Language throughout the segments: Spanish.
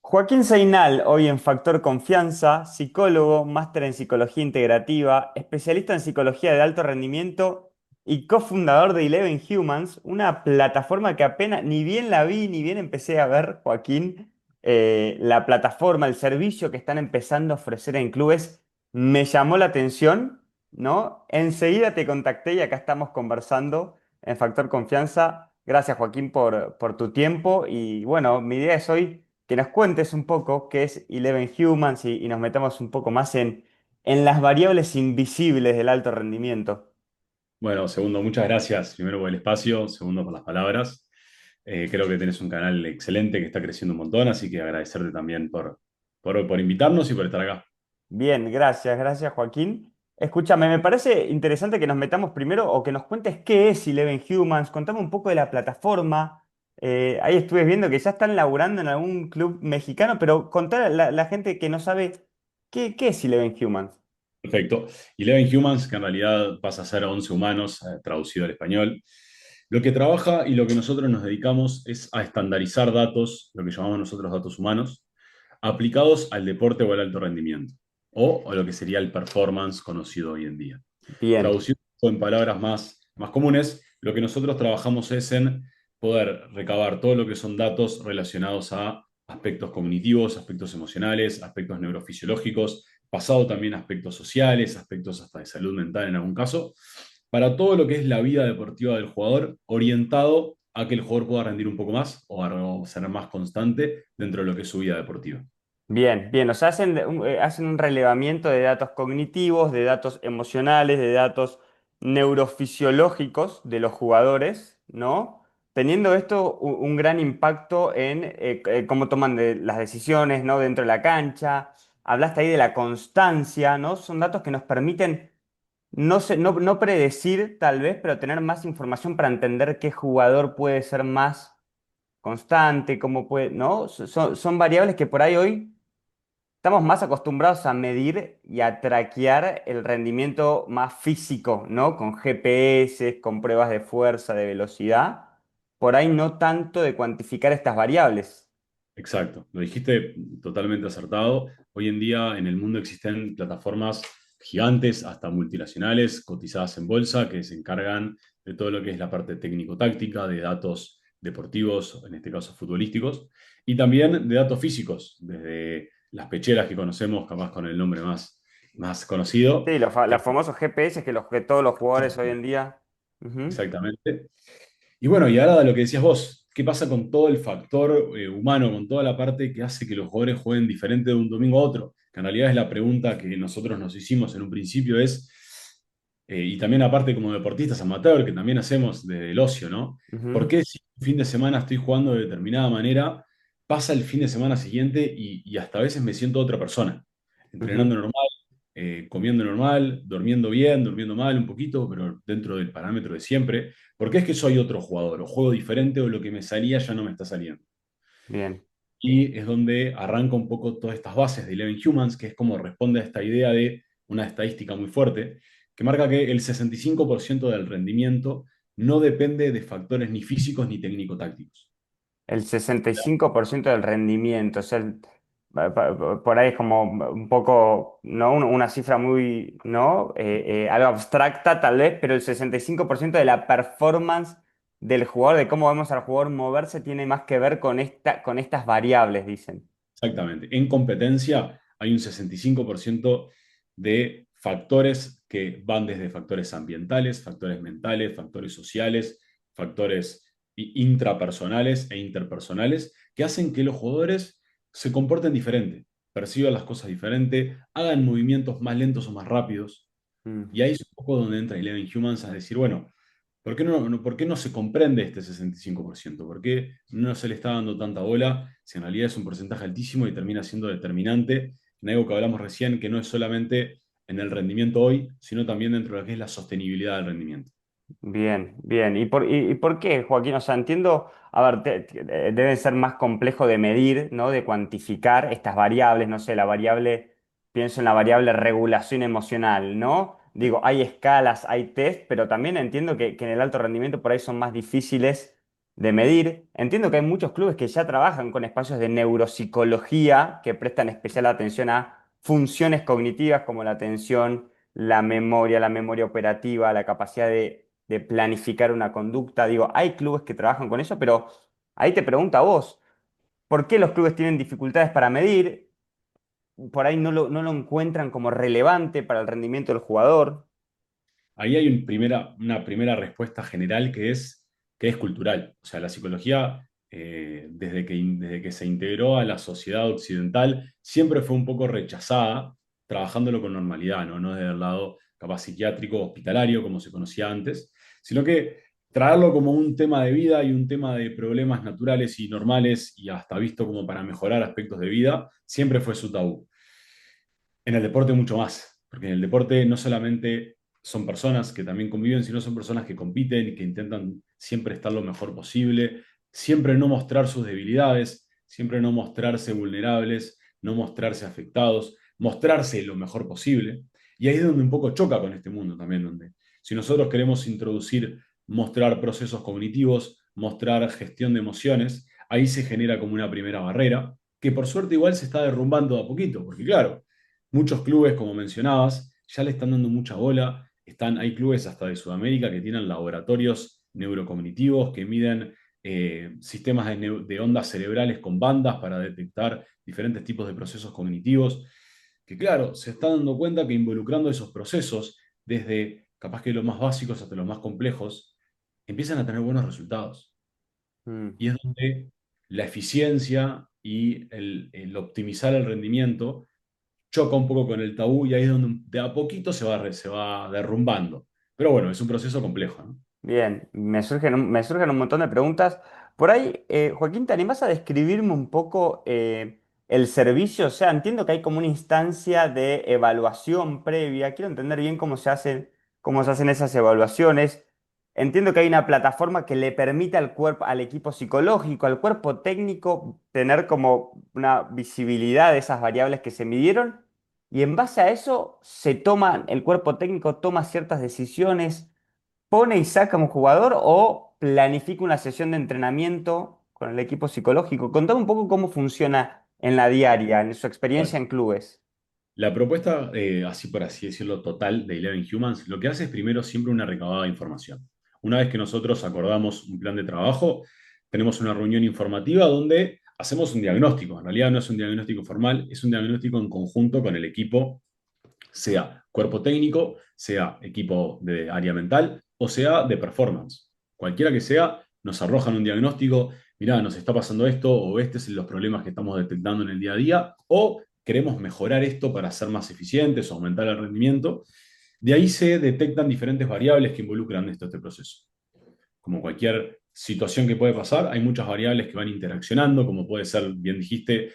Joaquín Seinal, hoy en Factor Confianza, psicólogo, máster en psicología integrativa, especialista en psicología de alto rendimiento y cofundador de Eleven Humans, una plataforma que apenas ni bien la vi ni bien empecé a ver, Joaquín, la plataforma, el servicio que están empezando a ofrecer en clubes, me llamó la atención, ¿no? Enseguida te contacté y acá estamos conversando en Factor Confianza. Gracias, Joaquín, por tu tiempo y bueno, mi idea es hoy que nos cuentes un poco qué es Eleven Humans y nos metamos un poco más en las variables invisibles del alto rendimiento. Bueno, segundo, muchas gracias primero por el espacio, segundo por las palabras. Creo que tenés un canal excelente que está creciendo un montón, así que agradecerte también por invitarnos y por estar acá. Bien, gracias Joaquín. Escúchame, me parece interesante que nos metamos primero o que nos cuentes qué es Eleven Humans, contame un poco de la plataforma. Ahí estuve viendo que ya están laburando en algún club mexicano, pero contar a la gente que no sabe qué es Eleven Humans. Perfecto. Eleven Humans, que en realidad pasa a ser 11 humanos, traducido al español. Lo que trabaja y lo que nosotros nos dedicamos es a estandarizar datos, lo que llamamos nosotros datos humanos, aplicados al deporte o al alto rendimiento, o a lo que sería el performance conocido hoy en día. Bien, Traducido en palabras más comunes, lo que nosotros trabajamos es en poder recabar todo lo que son datos relacionados a aspectos cognitivos, aspectos emocionales, aspectos neurofisiológicos, pasado también a aspectos sociales, aspectos hasta de salud mental en algún caso, para todo lo que es la vida deportiva del jugador, orientado a que el jugador pueda rendir un poco más o a ser más constante dentro de lo que es su vida deportiva. bien. O sea, hacen un relevamiento de datos cognitivos, de datos emocionales, de datos neurofisiológicos de los jugadores, ¿no? Teniendo esto un gran impacto en cómo toman las decisiones, ¿no? Dentro de la cancha. Hablaste ahí de la constancia, ¿no? Son datos que nos permiten no predecir tal vez, pero tener más información para entender qué jugador puede ser más constante, cómo puede, ¿no? Son variables que por ahí hoy estamos más acostumbrados a medir y a traquear el rendimiento más físico, ¿no? Con GPS, con pruebas de fuerza, de velocidad. Por ahí no tanto de cuantificar estas variables. Exacto, lo dijiste totalmente acertado. Hoy en día en el mundo existen plataformas gigantes, hasta multinacionales, cotizadas en bolsa, que se encargan de todo lo que es la parte técnico-táctica, de datos deportivos, en este caso futbolísticos, y también de datos físicos, desde las pecheras que conocemos, capaz con el nombre más conocido. Sí, los famosos GPS que todos los jugadores hoy en día. Ujú, Exactamente. Y bueno, y ahora lo que decías vos, ¿qué pasa con todo el factor humano, con toda la parte que hace que los jugadores jueguen diferente de un domingo a otro? Que en realidad es la pregunta que nosotros nos hicimos en un principio, y también aparte como deportistas amateur, que también hacemos desde el ocio, ¿no? ¿Por ujú, qué si un fin de semana estoy jugando de determinada manera, pasa el fin de semana siguiente y hasta a veces me siento otra persona, entrenando ujú. normal, comiendo normal, durmiendo bien, durmiendo mal un poquito, pero dentro del parámetro de siempre? Porque es que soy otro jugador, o juego diferente, o lo que me salía ya no me está saliendo. Bien. Y es donde arranca un poco todas estas bases de Eleven Humans, que es como responde a esta idea de una estadística muy fuerte, que marca que el 65% del rendimiento no depende de factores ni físicos ni técnico-tácticos. El 65% del rendimiento. O sea, por ahí es como un poco, ¿no? Una cifra muy, ¿no? Algo abstracta tal vez, pero el 65% de la performance del jugador, de cómo vemos al jugador moverse, tiene más que ver con estas variables, dicen. Exactamente. En competencia hay un 65% de factores que van desde factores ambientales, factores mentales, factores sociales, factores intrapersonales e interpersonales, que hacen que los jugadores se comporten diferente, perciban las cosas diferente, hagan movimientos más lentos o más rápidos. Mm. Y ahí es un poco donde entra Eleven Humans a decir, bueno, ¿por qué no se comprende este 65%? ¿Por qué no se le está dando tanta bola si en realidad es un porcentaje altísimo y termina siendo determinante en algo que hablamos recién, que no es solamente en el rendimiento hoy, sino también dentro de lo que es la sostenibilidad del rendimiento? Bien. ¿Y por qué, Joaquín? O sea, entiendo, a ver, debe ser más complejo de medir, ¿no? De cuantificar estas variables, no sé, pienso en la variable regulación emocional, ¿no? Digo, hay escalas, hay test, pero también entiendo que en el alto rendimiento por ahí son más difíciles de medir. Entiendo que hay muchos clubes que ya trabajan con espacios de neuropsicología que prestan especial atención a funciones cognitivas como la atención, la memoria operativa, la capacidad de planificar una conducta. Digo, hay clubes que trabajan con eso, pero ahí te pregunto a vos, ¿por qué los clubes tienen dificultades para medir? Por ahí no lo encuentran como relevante para el rendimiento del jugador. Ahí hay una primera respuesta general que es cultural. O sea, la psicología, desde que se integró a la sociedad occidental, siempre fue un poco rechazada, trabajándolo con normalidad, ¿no? No desde el lado capaz psiquiátrico, hospitalario, como se conocía antes, sino que traerlo como un tema de vida y un tema de problemas naturales y normales y hasta visto como para mejorar aspectos de vida, siempre fue su tabú. En el deporte mucho más, porque en el deporte no solamente son personas que también conviven, sino son personas que compiten y que intentan siempre estar lo mejor posible, siempre no mostrar sus debilidades, siempre no mostrarse vulnerables, no mostrarse afectados, mostrarse lo mejor posible. Y ahí es donde un poco choca con este mundo también, donde si nosotros queremos introducir, mostrar procesos cognitivos, mostrar gestión de emociones, ahí se genera como una primera barrera, que por suerte igual se está derrumbando de a poquito, porque claro, muchos clubes, como mencionabas, ya le están dando mucha bola. Hay clubes hasta de Sudamérica que tienen laboratorios neurocognitivos que miden sistemas de ondas cerebrales con bandas para detectar diferentes tipos de procesos cognitivos. Que claro, se están dando cuenta que involucrando esos procesos, desde capaz que los más básicos hasta los más complejos, empiezan a tener buenos resultados. Mm. Y es donde la eficiencia y el optimizar el rendimiento choca un poco con el tabú y ahí es donde de a poquito se va derrumbando. Pero bueno, es un proceso complejo, ¿no? Bien, me surgen un montón de preguntas. Por ahí, Joaquín, ¿te animás a describirme un poco el servicio? O sea, entiendo que hay como una instancia de evaluación previa. Quiero entender bien cómo se hacen esas evaluaciones. Entiendo que hay una plataforma que le permite al cuerpo, al equipo psicológico, al cuerpo técnico, tener como una visibilidad de esas variables que se midieron. Y en base a eso, el cuerpo técnico toma ciertas decisiones, pone y saca a un jugador o planifica una sesión de entrenamiento con el equipo psicológico. Contame un poco cómo funciona en la diaria, en su experiencia Bueno, en clubes. la propuesta, así por así decirlo, total de Eleven Humans, lo que hace es primero siempre una recabada de información. Una vez que nosotros acordamos un plan de trabajo, tenemos una reunión informativa donde hacemos un diagnóstico. En realidad no es un diagnóstico formal, es un diagnóstico en conjunto con el equipo, sea cuerpo técnico, sea equipo de área mental o sea de performance. Cualquiera que sea, nos arrojan un diagnóstico, mirá, nos está pasando esto o este es los problemas que estamos detectando en el día a día o queremos mejorar esto para ser más eficientes o aumentar el rendimiento. De ahí se detectan diferentes variables que involucran este proceso. Como cualquier situación que puede pasar, hay muchas variables que van interaccionando, como puede ser, bien dijiste,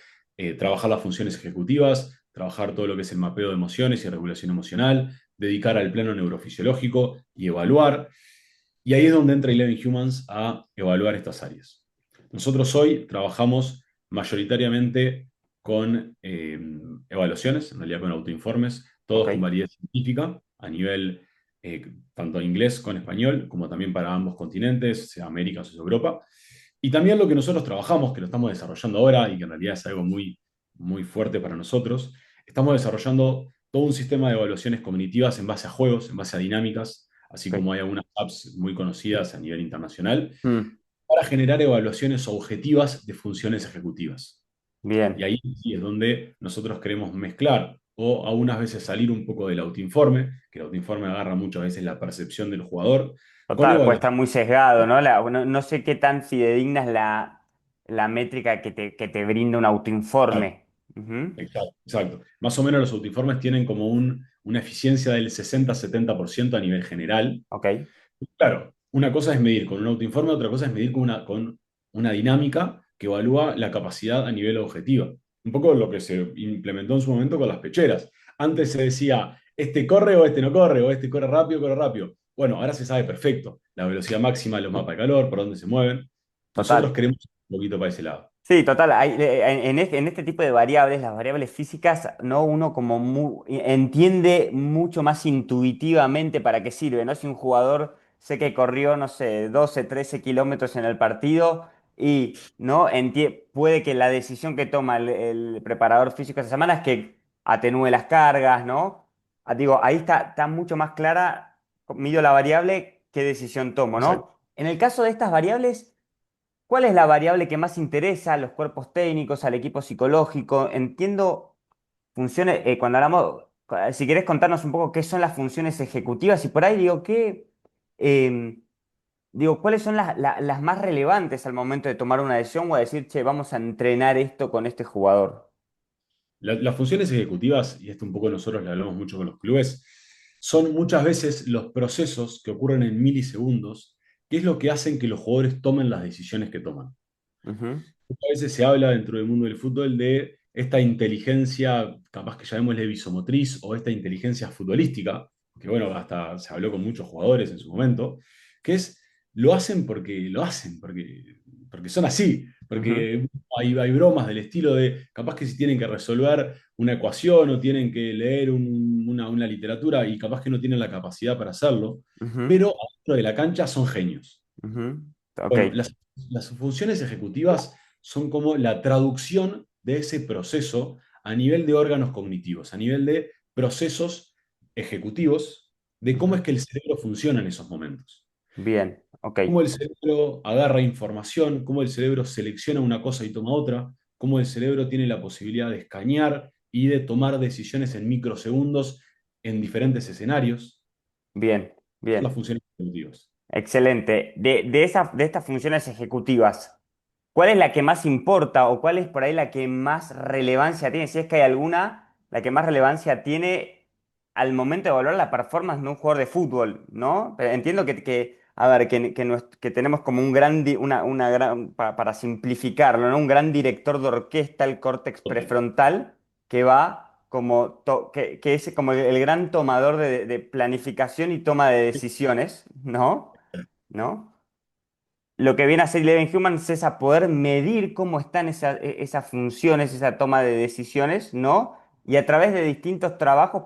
trabajar las funciones ejecutivas, trabajar todo lo que es el mapeo de emociones y regulación emocional, dedicar al plano neurofisiológico y evaluar. Y ahí es donde entra Eleven Humans a evaluar estas áreas. Nosotros hoy trabajamos mayoritariamente con evaluaciones, en realidad con autoinformes, Ok, todos con validez científica a nivel tanto inglés con español, como también para ambos continentes, sea América o sea Europa. Y también lo que nosotros trabajamos, que lo estamos desarrollando ahora y que en realidad es algo muy fuerte para nosotros, estamos desarrollando todo un sistema de evaluaciones cognitivas en base a juegos, en base a dinámicas, así ok. como hay algunas apps muy conocidas a nivel internacional, Mm, para generar evaluaciones objetivas de funciones ejecutivas. Y bien. ahí sí es donde nosotros queremos mezclar o algunas veces salir un poco del autoinforme, que el autoinforme agarra muchas veces la percepción del jugador, con Total, puede estar evaluación. muy sesgado, ¿no? No sé qué tan fidedigna es la métrica que te brinda un autoinforme. Ujú. Exacto, exacto. Más o menos los autoinformes tienen como una eficiencia del 60-70% a nivel general. Ok, Claro, una cosa es medir con un autoinforme, otra cosa es medir con una dinámica que evalúa la capacidad a nivel objetivo. Un poco lo que se implementó en su momento con las pecheras. Antes se decía, este corre o este no corre, o este corre rápido, corre rápido. Bueno, ahora se sabe perfecto la velocidad máxima, los mapas de calor, por dónde se mueven. Nosotros total. queremos un poquito para ese lado. Sí, total. En este tipo de variables, las variables físicas, ¿no? Uno entiende mucho más intuitivamente para qué sirve, ¿no? Si un jugador sé que corrió, no sé, 12, 13 kilómetros en el partido y ¿no? Puede que la decisión que toma el preparador físico esa semana es que atenúe las cargas, ¿no? Digo, ahí está mucho más clara, mido la variable, qué decisión tomo, Exacto. ¿no? En el caso de estas variables, ¿cuál es la variable que más interesa a los cuerpos técnicos, al equipo psicológico? Entiendo funciones, cuando hablamos, si querés contarnos un poco qué son las funciones ejecutivas y por ahí digo, em, ¿cuáles son las más relevantes al momento de tomar una decisión o a decir, che, vamos a entrenar esto con este jugador? Las funciones ejecutivas, y esto un poco nosotros le hablamos mucho con los clubes, son muchas veces los procesos que ocurren en milisegundos, que es lo que hacen que los jugadores tomen las decisiones que toman. Ujú, A veces se habla dentro del mundo del fútbol de esta inteligencia, capaz que llamémosle visomotriz, o esta inteligencia futbolística, que bueno, hasta se habló con muchos jugadores en su momento, que es, lo hacen porque lo hacen, porque son así, ujú, porque hay bromas del estilo de, capaz que si tienen que resolver una ecuación o tienen que leer una literatura y capaz que no tienen la capacidad para hacerlo, ujú, pero adentro de la cancha son genios. ujú. Ok, Bueno, las funciones ejecutivas son como la traducción de ese proceso a nivel de órganos cognitivos, a nivel de procesos ejecutivos, de cómo es ujú. que el cerebro funciona en esos momentos. Bien, ok. Cómo el cerebro agarra información, cómo el cerebro selecciona una cosa y toma otra, cómo el cerebro tiene la posibilidad de escanear y de tomar decisiones en microsegundos en diferentes escenarios. Bien, Esas son las bien. funciones ejecutivas. Excelente. De estas funciones ejecutivas, ¿cuál es la que más importa o cuál es por ahí la que más relevancia tiene? Si es que hay alguna, la que más relevancia tiene al momento de evaluar la performance de un jugador de fútbol, ¿no? Pero entiendo a ver, que tenemos como un una gran, para simplificarlo, ¿no? Un gran director de orquesta, el córtex Total. prefrontal, que va como, que es como el gran tomador de planificación y toma de decisiones, ¿no? ¿No? Lo que viene a hacer Eleven Humans es a poder medir cómo están esas funciones, esa toma de decisiones, ¿no? Y a través de distintos trabajos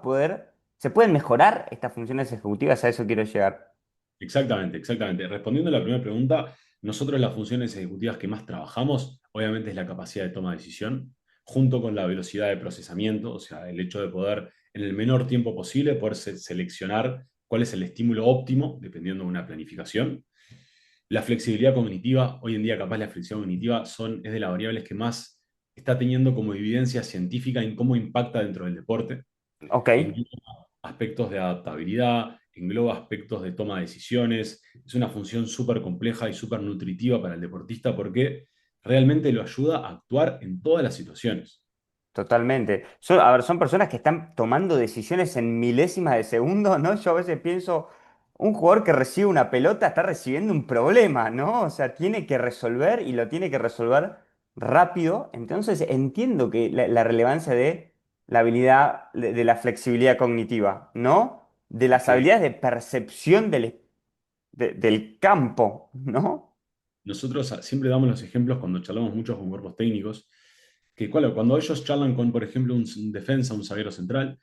se pueden mejorar estas funciones ejecutivas, a eso quiero llegar. Exactamente, exactamente. Respondiendo a la primera pregunta, nosotros las funciones ejecutivas que más trabajamos, obviamente es la capacidad de toma de decisión, junto con la velocidad de procesamiento, o sea, el hecho de poder, en el menor tiempo posible, poder seleccionar cuál es el estímulo óptimo, dependiendo de una planificación. La flexibilidad cognitiva, hoy en día capaz la flexibilidad cognitiva es de las variables que más está teniendo como evidencia científica en cómo impacta dentro del deporte, Ok, engloba aspectos de adaptabilidad, engloba aspectos de toma de decisiones. Es una función súper compleja y súper nutritiva para el deportista porque realmente lo ayuda a actuar en todas las situaciones. totalmente. A ver, son personas que están tomando decisiones en milésimas de segundo, ¿no? Yo a veces pienso, un jugador que recibe una pelota está recibiendo un problema, ¿no? O sea, tiene que resolver y lo tiene que resolver rápido. Entonces entiendo que la relevancia de la habilidad, de la flexibilidad cognitiva, ¿no? De Es las que habilidades de percepción del campo, ¿no? nosotros siempre damos los ejemplos cuando charlamos mucho con cuerpos técnicos, que cuando ellos charlan con, por ejemplo, un defensa, un zaguero central,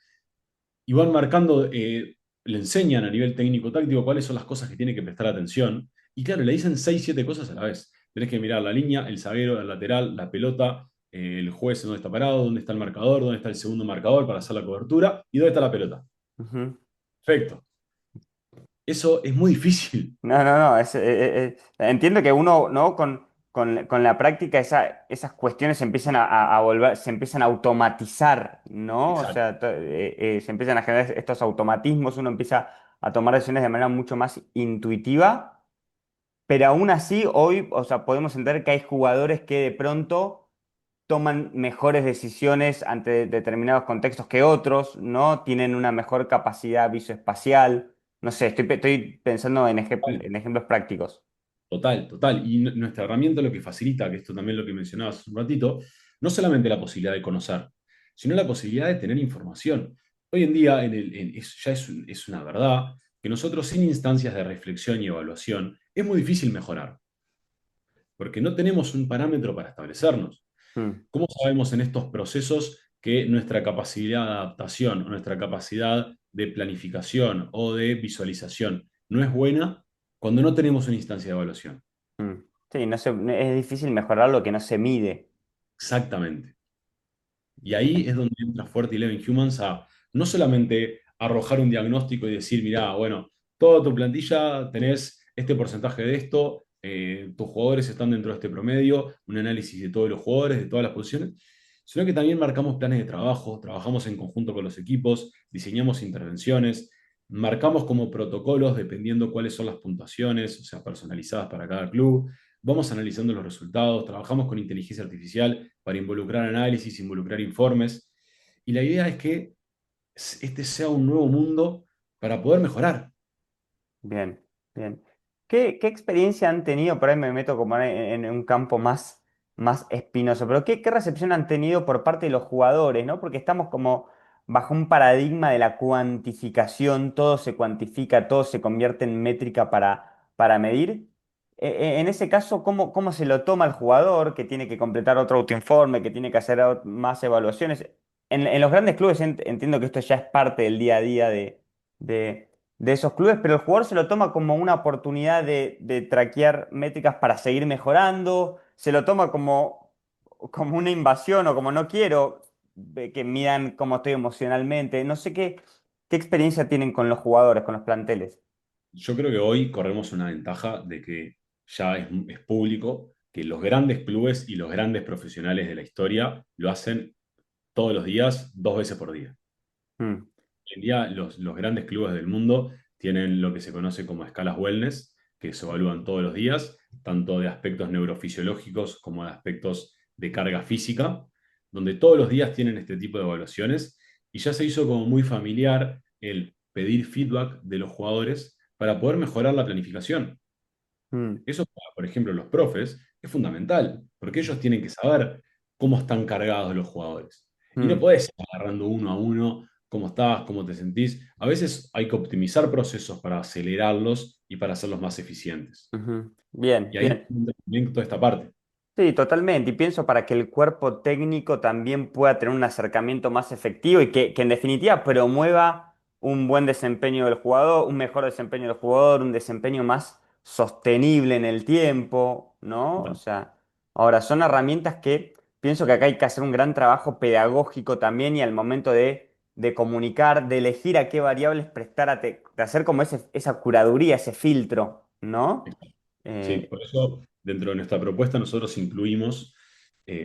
y van marcando, le enseñan a nivel técnico-táctico cuáles son las cosas que tiene que prestar atención. Y claro, le dicen 6 7 cosas a la vez. Tenés que mirar la línea, el zaguero, el lateral, la pelota, el juez dónde está parado, dónde está el marcador, dónde está el segundo marcador para hacer la cobertura y dónde está la pelota. Ujú. Perfecto. Eso es muy difícil. No, no, no. Entiendo que uno, ¿no? Con la práctica esas cuestiones se empiezan a volver, se empiezan a automatizar, ¿no? O Exacto. sea, se empiezan a generar estos automatismos, uno empieza a tomar decisiones de manera mucho más intuitiva, pero aún así hoy, o sea, podemos entender que hay jugadores que de pronto toman mejores decisiones ante determinados contextos que otros, ¿no? Tienen una mejor capacidad visoespacial. No sé, estoy pensando en ejemplos prácticos. Total, total. Y nuestra herramienta lo que facilita, que esto también es lo que mencionabas hace un ratito, no solamente la posibilidad de conocer, sino la posibilidad de tener información. Hoy en día ya es una verdad que nosotros sin instancias de reflexión y evaluación es muy difícil mejorar, porque no tenemos un parámetro para establecernos. Mm, ¿Cómo sabemos en estos procesos que nuestra capacidad de adaptación o nuestra capacidad de planificación o de visualización no es buena? cuando no tenemos una instancia de evaluación. Mm. Sí, es difícil mejorar lo que no se mide. Exactamente. Y ahí Bien, es donde entra fuerte Eleven Humans a no solamente arrojar un diagnóstico y decir, mirá, bueno, toda tu plantilla tenés este porcentaje de esto, tus jugadores están dentro de este promedio, un análisis de todos los jugadores, de todas las posiciones, sino que también marcamos planes de trabajo, trabajamos en conjunto con los equipos, diseñamos intervenciones, marcamos como protocolos dependiendo cuáles son las puntuaciones, o sea, personalizadas para cada club. Vamos analizando los resultados, trabajamos con inteligencia artificial para involucrar análisis, involucrar informes. Y la idea es que este sea un nuevo mundo para poder mejorar. bien, bien. ¿Qué experiencia han tenido? Por ahí me meto como en un campo más espinoso, pero ¿qué recepción han tenido por parte de los jugadores, ¿no? Porque estamos como bajo un paradigma de la cuantificación, todo se cuantifica, todo se convierte en métrica para medir. En ese caso, ¿cómo se lo toma el jugador que tiene que completar otro autoinforme, que tiene que hacer más evaluaciones? En los grandes clubes entiendo que esto ya es parte del día a día de de esos clubes, pero el jugador se lo toma como una oportunidad de traquear métricas para seguir mejorando, se lo toma como una invasión o como no quiero que midan cómo estoy emocionalmente. No sé qué experiencia tienen con los jugadores, con los planteles. Yo creo que hoy corremos una ventaja de que ya es público que los grandes clubes y los grandes profesionales de la historia lo hacen todos los días, 2 veces por día. Mm, Hoy en día los grandes clubes del mundo tienen lo que se conoce como escalas wellness, que se evalúan todos los días, tanto de aspectos neurofisiológicos como de aspectos de carga física, donde todos los días tienen este tipo de evaluaciones y ya se hizo como muy familiar el pedir feedback de los jugadores para poder mejorar la planificación. mm, Eso para, por ejemplo, los profes es fundamental, porque ellos tienen que saber cómo están cargados los jugadores. Y no mm, podés ir agarrando uno a uno cómo estás, cómo te sentís. A veces hay que optimizar procesos para acelerarlos y para hacerlos más eficientes. ujú. Bien, Y ahí bien. entra también toda esta parte. Sí, totalmente. Y pienso para que el cuerpo técnico también pueda tener un acercamiento más efectivo y que en definitiva promueva un buen desempeño del jugador, un mejor desempeño del jugador, un desempeño más sostenible en el tiempo, ¿no? O Total. sea, ahora son herramientas que pienso que acá hay que hacer un gran trabajo pedagógico también y al momento de comunicar, de elegir a qué variables prestar, de hacer como esa curaduría, ese filtro, ¿no? Sí, Eh, por eso dentro de nuestra propuesta nosotros incluimos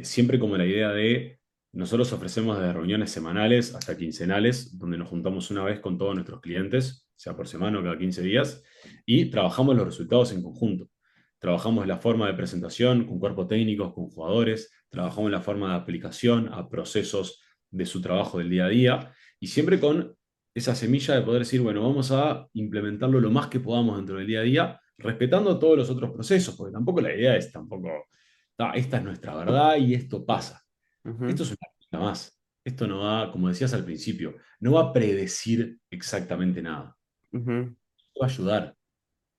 siempre como la idea de, nosotros ofrecemos desde reuniones semanales hasta quincenales, donde nos juntamos una vez con todos nuestros clientes, sea por semana o cada 15 días, y trabajamos los resultados en conjunto. Trabajamos la forma de presentación con cuerpos técnicos, con jugadores, trabajamos la forma de aplicación a procesos de su trabajo del día a día, y siempre con esa semilla de poder decir, bueno, vamos a implementarlo lo más que podamos dentro del día a día respetando todos los otros procesos, porque tampoco la idea es tampoco, esta es nuestra verdad y esto pasa. Esto ujú, es una cosa más. Esto no va, como decías al principio, no va a predecir exactamente nada. ujú. Va a ayudar.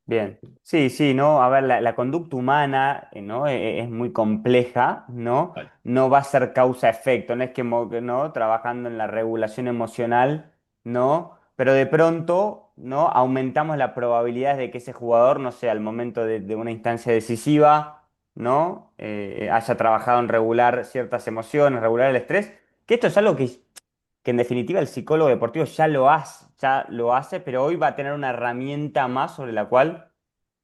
Bien, sí, sí, ¿no? A ver, la conducta humana, ¿no? Es muy compleja, ¿no? Vale, No va a ser causa-efecto, no es que, ¿no? Trabajando en la regulación emocional, ¿no? Pero de pronto, ¿no? Aumentamos la probabilidad de que ese jugador, no sé, al momento de una instancia decisiva, ¿no? Haya trabajado en regular ciertas emociones, regular el estrés, que esto es algo que en definitiva el psicólogo deportivo ya lo hace, pero hoy va a tener una herramienta más sobre la cual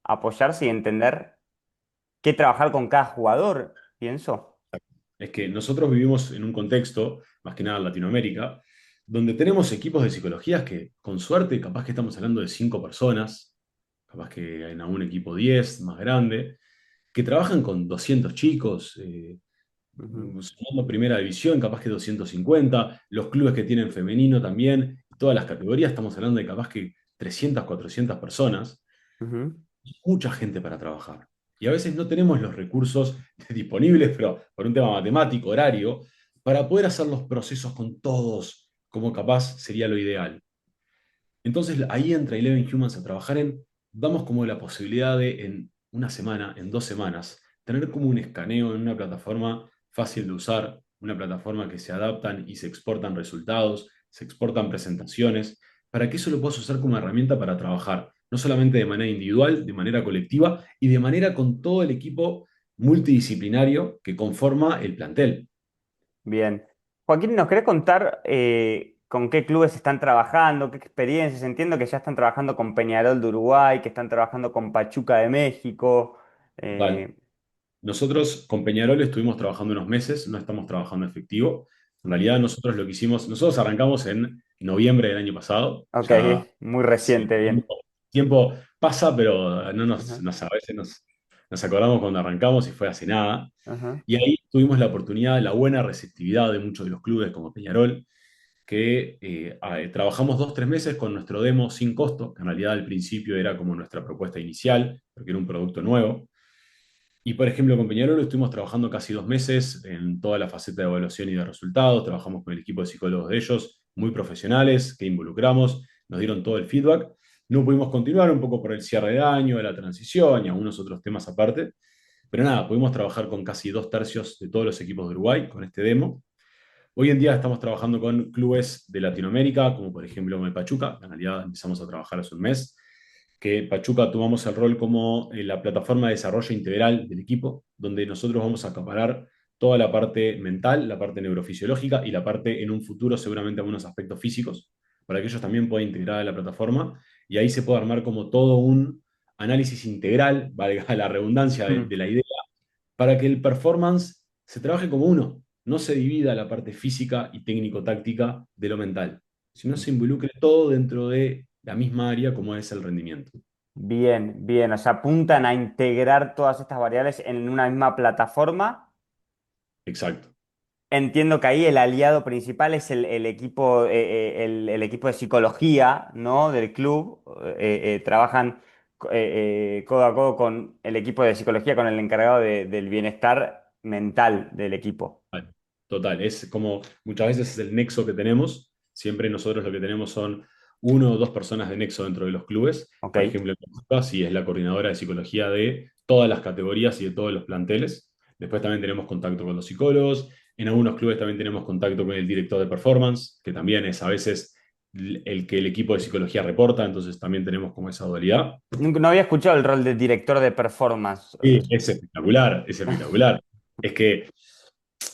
apoyarse y entender qué trabajar con cada jugador, pienso. es que nosotros vivimos en un contexto, más que nada en Latinoamérica, donde tenemos equipos de psicologías que, con suerte, capaz que estamos hablando de 5 personas, capaz que en algún equipo 10 más grande, que trabajan con 200 chicos, Ujú, sumando primera división, capaz que 250 los clubes que tienen femenino también, todas las categorías, estamos hablando de capaz que 300 400 personas, ujú, mucha gente para trabajar. Y a veces no tenemos los recursos disponibles, pero por un tema matemático, horario, para poder hacer los procesos con todos, como capaz sería lo ideal. Entonces ahí entra Eleven Humans a trabajar damos como la posibilidad de en una semana, en 2 semanas, tener como un escaneo en una plataforma fácil de usar, una plataforma que se adaptan y se exportan resultados, se exportan presentaciones, para que eso lo puedas usar como herramienta para trabajar no solamente de manera individual, de manera colectiva y de manera con todo el equipo multidisciplinario que conforma el plantel. Bien. Joaquín, ¿nos querés contar con qué clubes están trabajando, qué experiencias? Entiendo que ya están trabajando con Peñarol de Uruguay, que están trabajando con Pachuca de México. Total. eh, Nosotros con Peñarol estuvimos trabajando unos meses, no estamos trabajando efectivo. En realidad nosotros lo que hicimos, nosotros arrancamos en noviembre del año pasado, ok, ya muy sí, reciente, bien. tiempo pasa, pero no Ajá, a veces nos acordamos cuando arrancamos y fue hace nada. ajá. Y ahí tuvimos la oportunidad, la buena receptividad de muchos de los clubes como Peñarol, que trabajamos 2, 3 meses con nuestro demo sin costo, que en realidad al principio era como nuestra propuesta inicial, porque era un producto nuevo. Y por ejemplo, con Peñarol estuvimos trabajando casi 2 meses en toda la faceta de evaluación y de resultados. Trabajamos con el equipo de psicólogos de ellos, muy profesionales, que involucramos, nos dieron todo el feedback. No pudimos continuar un poco por el cierre de año, de la transición y algunos otros temas aparte. Pero nada, pudimos trabajar con casi 2 tercios de todos los equipos de Uruguay con este demo. Hoy en día estamos trabajando con clubes de Latinoamérica, como por ejemplo con el Pachuca. En realidad empezamos a trabajar hace un mes, que Pachuca tomamos el rol como la plataforma de desarrollo integral del equipo, donde nosotros vamos a acaparar toda la parte mental, la parte neurofisiológica y la parte, en un futuro, seguramente algunos aspectos físicos, para que ellos también puedan integrar a la plataforma y ahí se pueda armar como todo un análisis integral, valga la redundancia de Mm, la idea, para que el performance se trabaje como uno, no se divida la parte física y técnico-táctica de lo mental, sino se involucre todo dentro de la misma área como es el rendimiento. bien, bien. O sea, apuntan a integrar todas estas variables en una misma plataforma. Exacto. Entiendo que ahí el aliado principal es el equipo, el equipo de psicología, ¿no? Del club. Trabajan codo a codo con el equipo de psicología, con el encargado del bienestar mental del equipo. Vale. Total, es como muchas veces es el nexo que tenemos. Siempre nosotros lo que tenemos son 1 o 2 personas de nexo dentro de los clubes. ¿Ok? Por ejemplo, sí es la coordinadora de psicología de todas las categorías y de todos los planteles. Después también tenemos contacto con los psicólogos. En algunos clubes también tenemos contacto con el director de performance, que también es a veces el que el equipo de psicología reporta, entonces también tenemos como esa dualidad. No había escuchado el rol de director de performance. Sí, es espectacular, es espectacular. Es que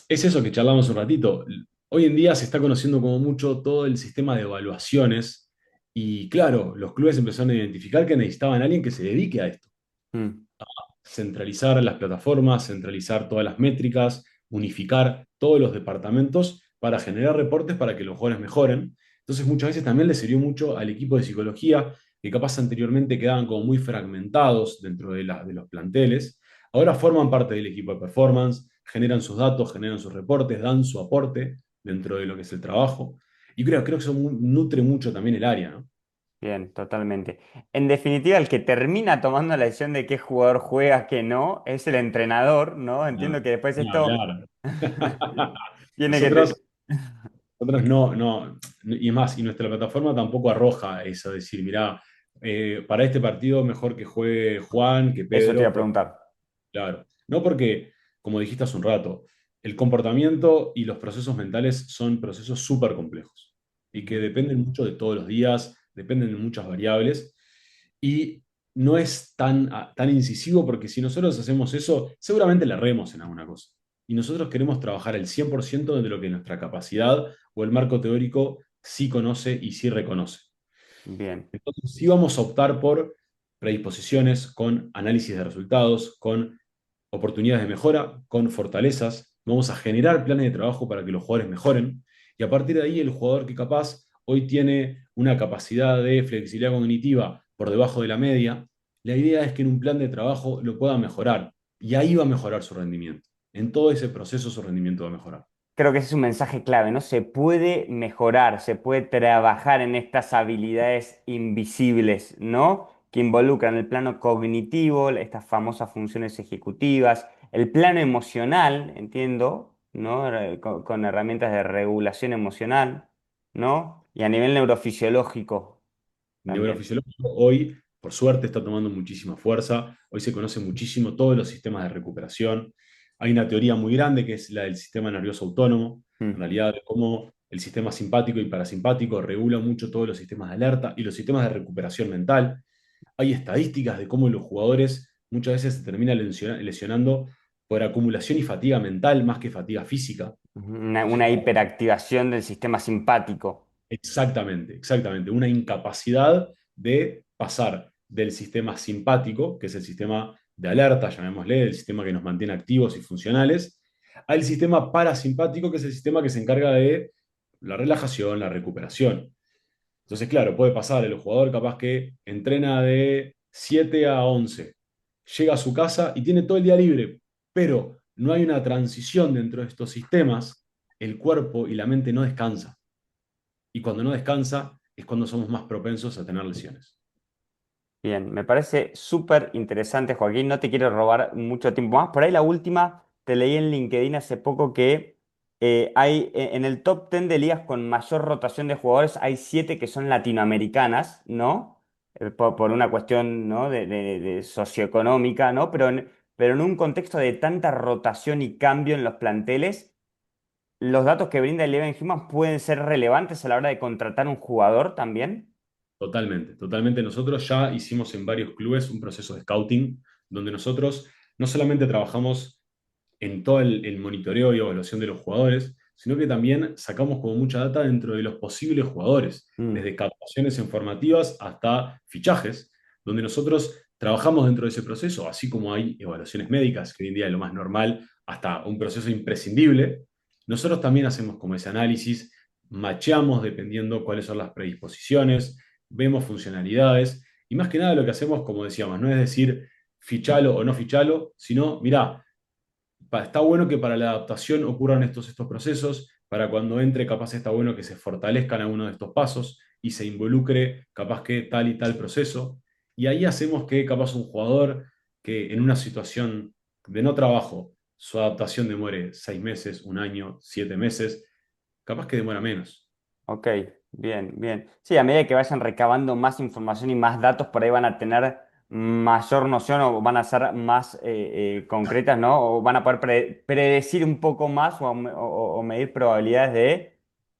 es eso que charlamos un ratito. Hoy en día se está conociendo como mucho todo el sistema de evaluaciones y claro, los clubes empezaron a identificar que necesitaban a alguien que se dedique a esto. Mm, Centralizar las plataformas, centralizar todas las métricas, unificar todos los departamentos para generar reportes para que los jugadores mejoren. Entonces muchas veces también le sirvió mucho al equipo de psicología, que capaz anteriormente quedaban como muy fragmentados dentro de los planteles. Ahora forman parte del equipo de performance, generan sus datos, generan sus reportes, dan su aporte dentro de lo que es el trabajo. Y creo que eso nutre mucho también el área, ¿no? bien, totalmente. En definitiva, el que termina tomando la decisión de qué jugador juega, qué no, es el entrenador, ¿no? Ah, Entiendo que después ni esto hablar. tiene que... Nosotros Nosotros y es más, y nuestra plataforma tampoco arroja eso, decir, mirá, para este partido mejor que juegue Juan, que Eso te iba Pedro, a preguntar. claro. No porque, como dijiste hace un rato, el comportamiento y los procesos mentales son procesos súper complejos y que Ujú. dependen mucho de todos los días, dependen de muchas variables y no es tan incisivo porque si nosotros hacemos eso, seguramente le erremos en alguna cosa. Y nosotros queremos trabajar el 100% de lo que nuestra capacidad o el marco teórico sí conoce y sí reconoce. Bien, Entonces, sí vamos a optar por predisposiciones con análisis de resultados, con oportunidades de mejora, con fortalezas. Vamos a generar planes de trabajo para que los jugadores mejoren. Y a partir de ahí, el jugador que capaz hoy tiene una capacidad de flexibilidad cognitiva por debajo de la media, la idea es que en un plan de trabajo lo pueda mejorar. Y ahí va a mejorar su rendimiento. En todo ese proceso su rendimiento va a mejorar. creo que ese es un mensaje clave, ¿no? Se puede mejorar, se puede trabajar en estas habilidades invisibles, ¿no? Que involucran el plano cognitivo, estas famosas funciones ejecutivas, el plano emocional, entiendo, ¿no? Con herramientas de regulación emocional, ¿no? Y a nivel neurofisiológico también. Neurofisiológico hoy, por suerte, está tomando muchísima fuerza. Hoy se conoce muchísimo todos los sistemas de recuperación. Hay una teoría muy grande que es la del sistema nervioso autónomo, en Mm, realidad de cómo el sistema simpático y parasimpático regula mucho todos los sistemas de alerta y los sistemas de recuperación mental. Hay estadísticas de cómo los jugadores muchas veces se terminan lesionando por acumulación y fatiga mental más que fatiga física. Entonces, Una hiperactivación del sistema simpático. exactamente, exactamente. Una incapacidad de pasar del sistema simpático, que es el sistema de alerta, llamémosle, el sistema que nos mantiene activos y funcionales, al sistema parasimpático, que es el sistema que se encarga de la relajación, la recuperación. Entonces, claro, puede pasar el jugador capaz que entrena de 7 a 11, llega a su casa y tiene todo el día libre, pero no hay una transición dentro de estos sistemas, el cuerpo y la mente no descansan. Y cuando no descansa es cuando somos más propensos a tener lesiones. Bien, me parece súper interesante, Joaquín. No te quiero robar mucho tiempo más. Por ahí la última, te leí en LinkedIn hace poco que hay en el top 10 de ligas con mayor rotación de jugadores, hay 7 que son latinoamericanas, ¿no? Por una cuestión, ¿no? de socioeconómica, ¿no? Pero en un contexto de tanta rotación y cambio en los planteles, los datos que brinda el Eleven Human pueden ser relevantes a la hora de contratar un jugador también. Totalmente, totalmente. Nosotros ya hicimos en varios clubes un proceso de scouting donde nosotros no solamente trabajamos en todo el monitoreo y evaluación de los jugadores, sino que también sacamos como mucha data dentro de los posibles jugadores, Mm, desde captaciones informativas hasta fichajes, donde nosotros trabajamos dentro de ese proceso, así como hay evaluaciones médicas, que hoy en día es lo más normal, hasta un proceso imprescindible. Nosotros también hacemos como ese análisis, macheamos dependiendo cuáles son las predisposiciones, vemos funcionalidades, y más que nada lo que hacemos, como decíamos, no es decir fichalo o no fichalo, sino, mirá, está bueno que para la adaptación ocurran estos procesos, para cuando entre capaz está bueno que se fortalezcan algunos de estos pasos y se involucre capaz que tal y tal proceso. Y ahí hacemos que capaz un jugador que en una situación de no trabajo, su adaptación demore 6 meses, un año, 7 meses, capaz que demora menos. ok, bien, bien. Sí, a medida que vayan recabando más información y más datos, por ahí van a tener mayor noción o van a ser más concretas, ¿no? O van a poder predecir un poco más o medir probabilidades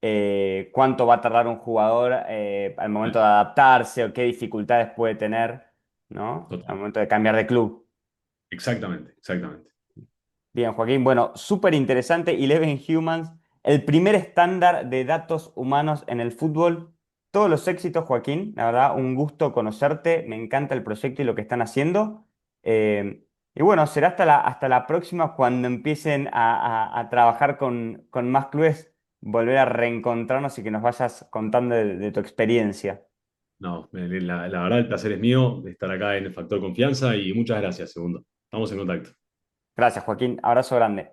de cuánto va a tardar un jugador al momento de adaptarse o qué dificultades puede tener, ¿no? Al Total. momento de cambiar de club. Exactamente, exactamente. Bien, Joaquín, bueno, súper interesante. Eleven Humans, el primer estándar de datos humanos en el fútbol. Todos los éxitos, Joaquín. La verdad, un gusto conocerte. Me encanta el proyecto y lo que están haciendo. Y bueno, será hasta la próxima cuando empiecen a trabajar con más clubes, volver a reencontrarnos y que nos vayas contando de tu experiencia. No, la verdad el placer es mío de estar acá en el Factor Confianza y muchas gracias, segundo. Estamos en contacto. Gracias, Joaquín. Abrazo grande.